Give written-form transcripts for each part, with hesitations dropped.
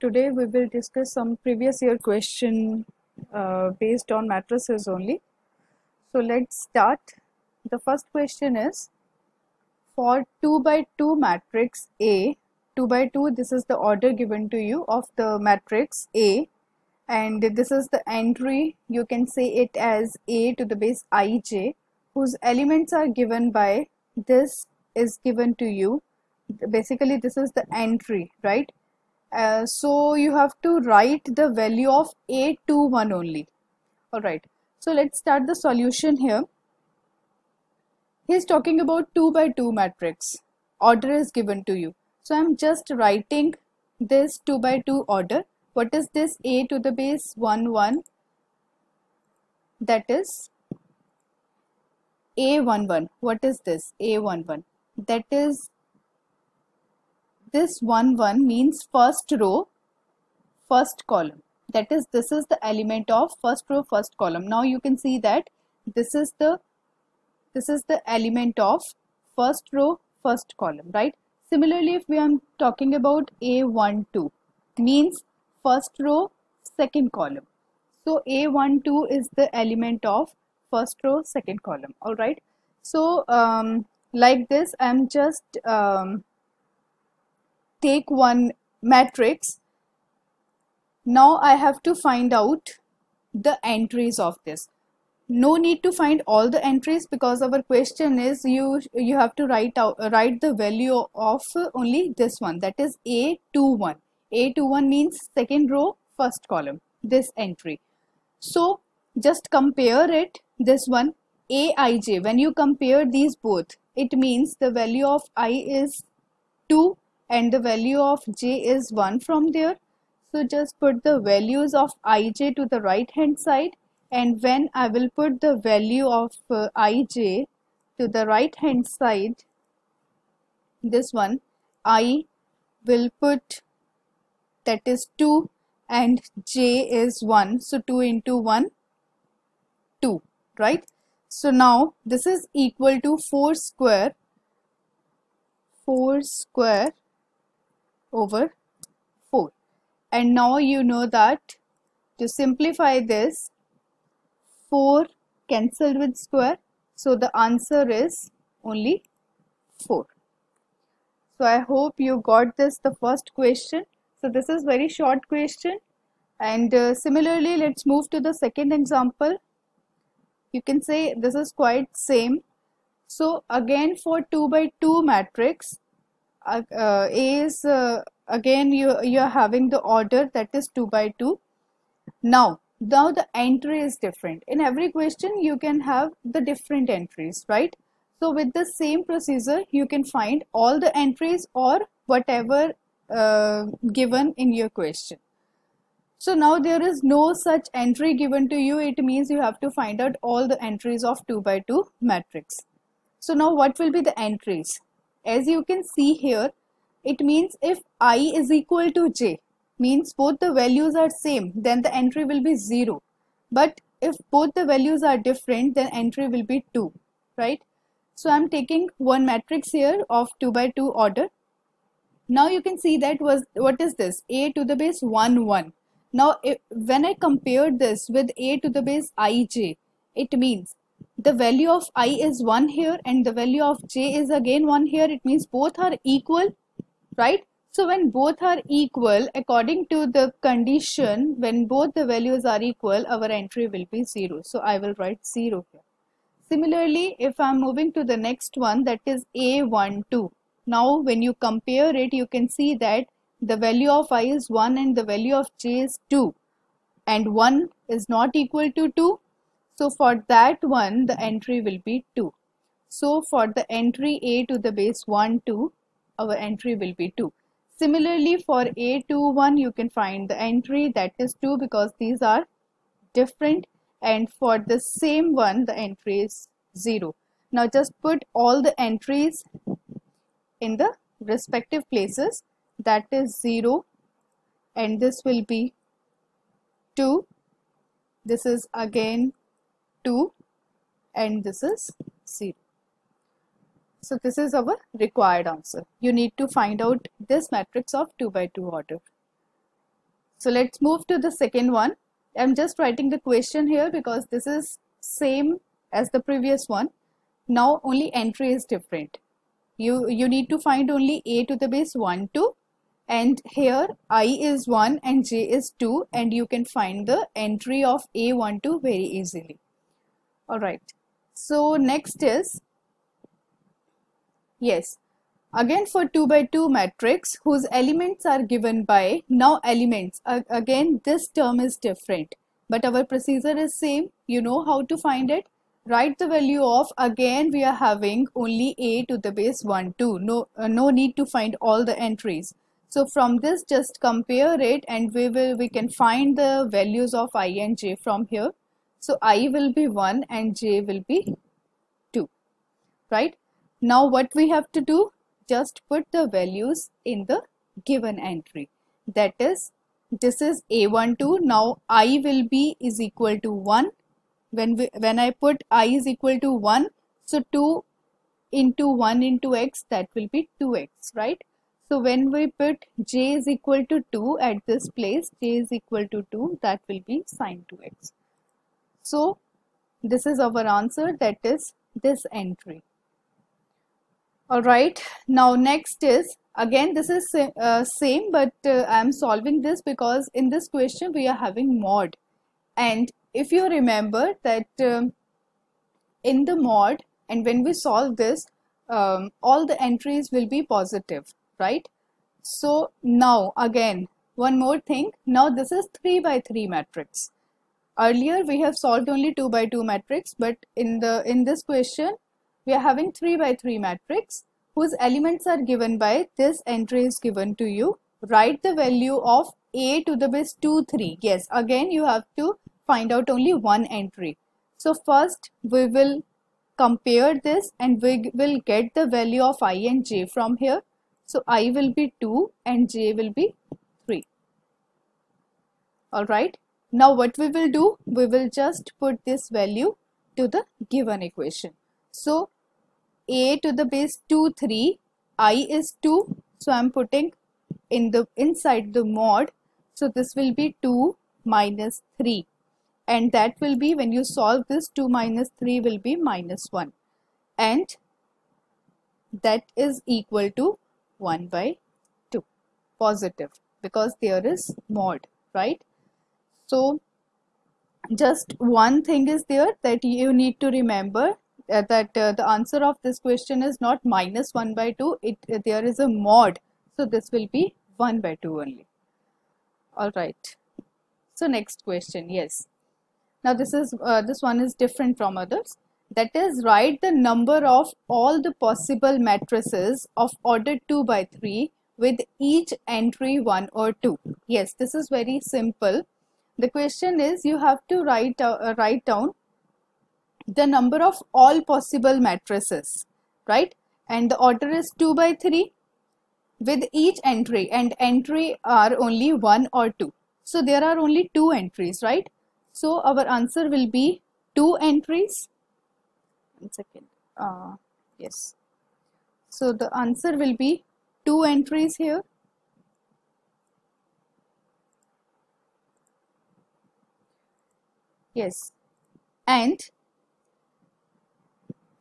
today we will discuss some previous year question based on matrices only. So let's start. The first question is, for 2 by 2 matrix A, 2 by 2, this is the order given to you of the matrix A, and this is the entry. You can say it as A to the base ij, whose elements are given by this is given to you. Basically this is the entry, right? So you have to write the value of A21 only. Alright, so let's start the solution here. He's talking about 2 by 2 matrix. Order is given to you. So I'm just writing this 2 by 2 order. What is this? A to the base 1 1, that is A11. What is this? A11. That is, this 1 1 means first row, first column. That is, this is the element of first row, first column. Now you can see that this is the element of first row, first column, right? Similarly, if we are talking about A12, means first row, second column. So A12 is the element of first row, second column. All right. So like this, I'm just take one matrix. Now I have to find out the entries of this. No need to find all the entries, because our question is you have to write the value of only this one, that is A21. A21 means second row, first column, this entry. So just compare it, this one Aij. When you compare these both, it means the value of I is 2 and the value of j is 1 from there. So just put the values of ij to the right hand side, and when I will put the value of ij to the right hand side, this one I will put, that is 2 and j is 1. So 2 into 1, 2, right? So now this is equal to 4 square over 4. And now you know that to simplify this, 4 cancelled with square, so the answer is only 4. So I hope you got this, the first question. So this is very short question, and similarly let's move to the second example. You can say this is quite same. So again, for 2 by 2 matrix, A is again you are having the order, that is 2 by 2. Now the entry is different. In every question you can have the different entries, right? So with the same procedure you can find all the entries or whatever given in your question. So now there is no such entry given to you. It means you have to find out all the entries of 2 by 2 matrix. So now what will be the entries? As you can see here, it means if I is equal to j, means both the values are same, then the entry will be 0. But if both the values are different, then entry will be 2, right? So I'm taking one matrix here of 2 by 2 order. Now you can see that what is this? A to the base 1 1. Now when I compared this with A to the base ij, it means the value of I is 1 here and the value of j is again 1 here. It means both are equal, right? So when both are equal, according to the condition, when both the values are equal, our entry will be 0. So I will write 0 here. Similarly, if I am moving to the next one, that is A12. Now when you compare it, you can see that the value of I is 1 and the value of j is 2, and 1 is not equal to 2. So for that one, the entry will be 2. So for the entry A to the base 1 2, our entry will be 2. Similarly, for A21, you can find the entry, that is 2, because these are different, and for the same one the entry is 0. Now just put all the entries in the respective places, that is 0, and this will be 2, this is again 2, and this is 0. So this is our required answer. You need to find out this matrix of 2 by 2 order. So let's move to the second one. I'm just writing the question here because this is same as the previous one. Now only entry is different. You need to find only a to the base 1, 2, and here I is 1 and j is 2, and you can find the entry of a1, 2 very easily. Alright, so next is, yes, again for 2 by 2 matrix whose elements are given by, now elements, again this term is different, but our procedure is same. You know how to find it. Write the value of, again we are having only a to the base 1, 2, no need to find all the entries. So from this just compare it and we can find the values of I and j from here. So I will be 1 and j will be 2, right? Now what we have to do, just put the values in the given entry. That is, this is a12. Now I will be is equal to 1. When I put I is equal to 1, so 2 into 1 into x, that will be 2x, right? So when we put j is equal to 2 at this place, j is equal to 2, that will be sine 2x. So this is our answer, that is this entry. Alright, now next is, again this is same, but I am solving this because in this question we are having mod. And if you remember that in the mod, and when we solve this, all the entries will be positive, right? So now again one more thing, now this is 3 by 3 matrix. Earlier we have solved only 2 by 2 matrix, but in this question we are having 3 by 3 matrix whose elements are given by, this entry is given to you. Write the value of a to the base 2, 3. Yes, again you have to find out only one entry. So first we will compare this and we will get the value of I and j from here. So I will be 2 and j will be 3. Alright. Now what we will do, we will just put this value to the given equation. So a to the base 2, 3, I is 2, so I am putting inside the mod, so this will be 2 minus 3, and that will be, when you solve this, 2 minus 3 will be minus 1, and that is equal to 1 by 2, positive, because there is mod, right? So just one thing is there that you need to remember, that the answer of this question is not minus 1 by 2, there is a mod, so this will be 1 by 2 only. Alright, so next question, yes. Now this one is different from others, that is, write the number of all the possible matrices of order 2 by 3 with each entry 1 or 2. Yes, this is very simple. The question is, you have to write down the number of all possible matrices, right? And the order is 2 by 3 with each entry, and entry are only 1 or 2. So there are only 2 entries, right? So our answer will be 2 entries. 1 second. Yes. So the answer will be 2 entries here. Yes. And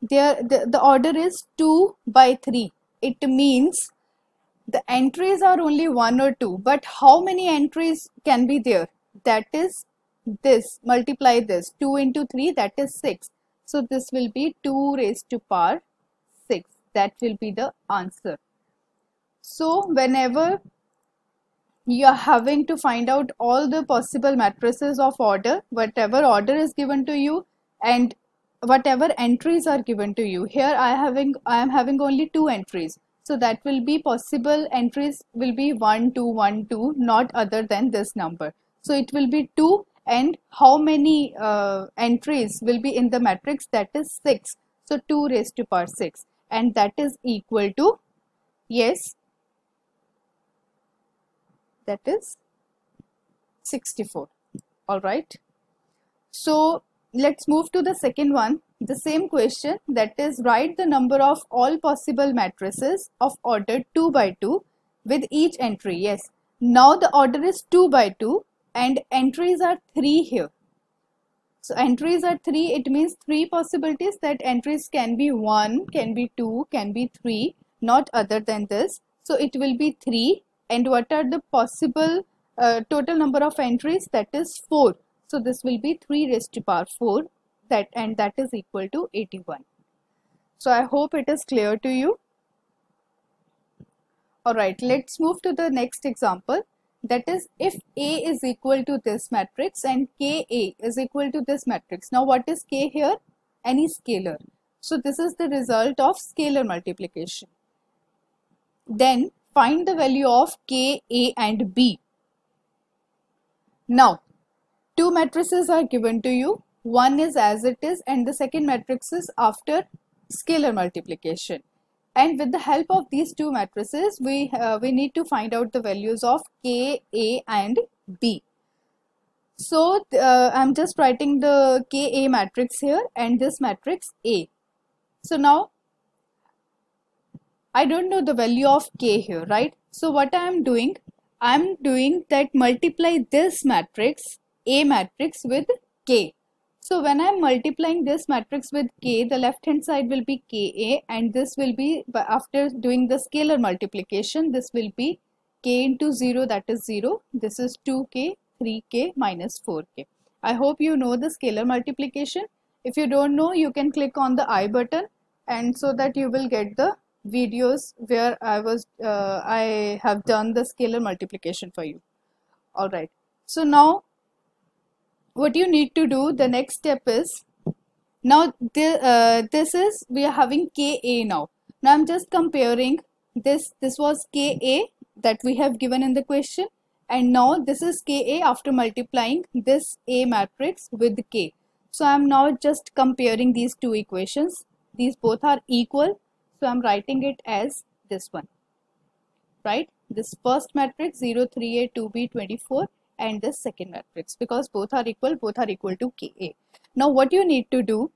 the order is 2 by 3. It means the entries are only 1 or 2, but how many entries can be there? That is this, multiply this, 2 into 3, that is 6. So this will be 2 raised to power 6. That will be the answer. So whenever you are having to find out all the possible matrices of order, whatever order is given to you and whatever entries are given to you, here I am having only 2 entries, so that will be possible entries will be 1 2 1 2, not other than this number. So it will be 2, and how many entries will be in the matrix? That is 6. So 2 raised to power 6, and that is equal to, yes, that is 64. All right. So let's move to the second one, the same question, that is, write the number of all possible matrices of order 2 by 2 with each entry. Yes, Now the order is 2 by 2 and entries are 3 here. So entries are 3, it means 3 possibilities, that entries can be 1, can be 2, can be 3, not other than this. So it will be 3, and what are the possible total number of entries? That is 4. So this will be 3 raised to power 4, and that is equal to 81. So I hope it is clear to you. Alright, let's move to the next example. That is, if A is equal to this matrix and Ka is equal to this matrix. Now what is K here? Any scalar. So this is the result of scalar multiplication. Then find the value of K, A and B. Now, two matrices are given to you. One is as it is and the second matrix is after scalar multiplication. And with the help of these two matrices, we need to find out the values of K, A and B. So I'm just writing the Ka matrix here and this matrix A. So now I don't know the value of K here, right? So what I am doing that multiply this matrix, A matrix, with K. So when I am multiplying this matrix with K, the left hand side will be Ka, and this will be, after doing the scalar multiplication, this will be K into 0, that is 0. This is 2K, 3K minus 4K. I hope you know the scalar multiplication. If you don't know, you can click on the I button, and so that you will get the videos where I have done the scalar multiplication for you. Alright, so now what you need to do, the next step is, now this is, we are having Ka now. Now I'm just comparing this was Ka that we have given in the question, and now this is Ka after multiplying this A matrix with K. So I'm now just comparing these two equations. These both are equal, so I'm writing it as this one, right? This first matrix 0, 3A, 2B, 24, and this second matrix, because both are equal to Ka. Now what you need to do,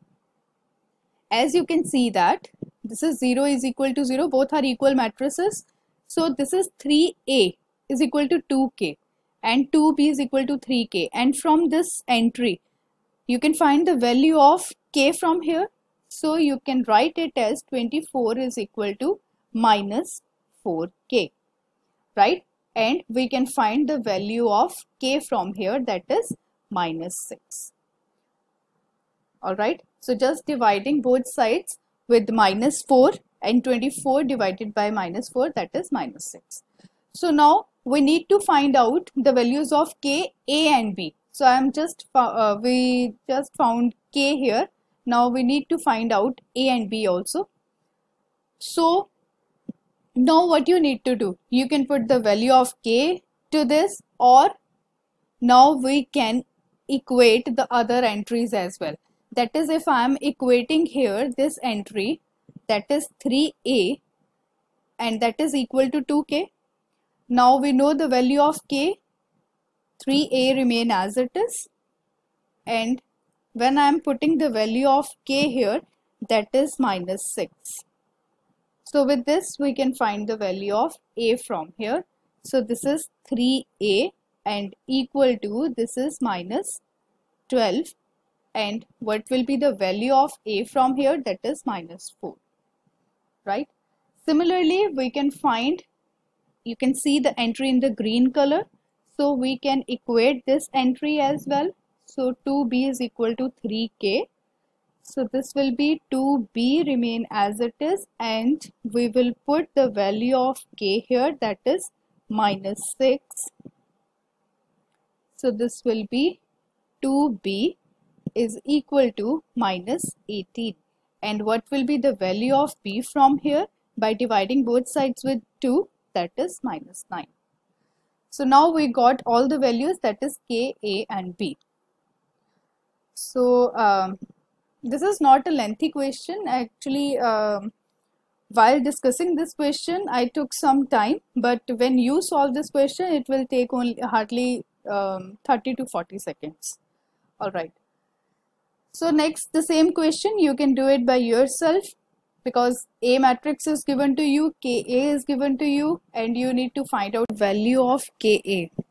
as you can see that this is 0 is equal to 0, both are equal matrices. So this is 3A is equal to 2K and 2B is equal to 3K, and from this entry you can find the value of K from here. So you can write it as 24 is equal to minus 4K, right? And we can find the value of K from here, that is minus 6. Alright, so just dividing both sides with minus 4, and 24 divided by minus 4, that is minus 6. So now we need to find out the values of K, A and B. So we just found K here. Now we need to find out A and B also. So now what you need to do, you can put the value of K to this, or now we can equate the other entries as well. That is, if I am equating here this entry, that is 3A, and that is equal to 2K. Now we know the value of K, 3A remain as it is, and when I am putting the value of K here, that is minus 6. So with this we can find the value of A from here. So this is 3A and equal to, this is minus 12, and what will be the value of A from here? That is minus 4, right? Similarly, we can find, you can see the entry in the green color, so we can equate this entry as well. So 2B is equal to 3K. So this will be 2B remain as it is, and we will put the value of K here, that is minus 6. So this will be 2B is equal to minus 18. And what will be the value of B from here? By dividing both sides with 2, that is minus 9. So now we got all the values, that is K, A and B. So this is not a lengthy question. Actually, while discussing this question, I took some time, but when you solve this question, it will take only hardly 30 to 40 seconds. Alright. So next, the same question, you can do it by yourself. because A matrix is given to you, Ka is given to you, and you need to find out value of Ka.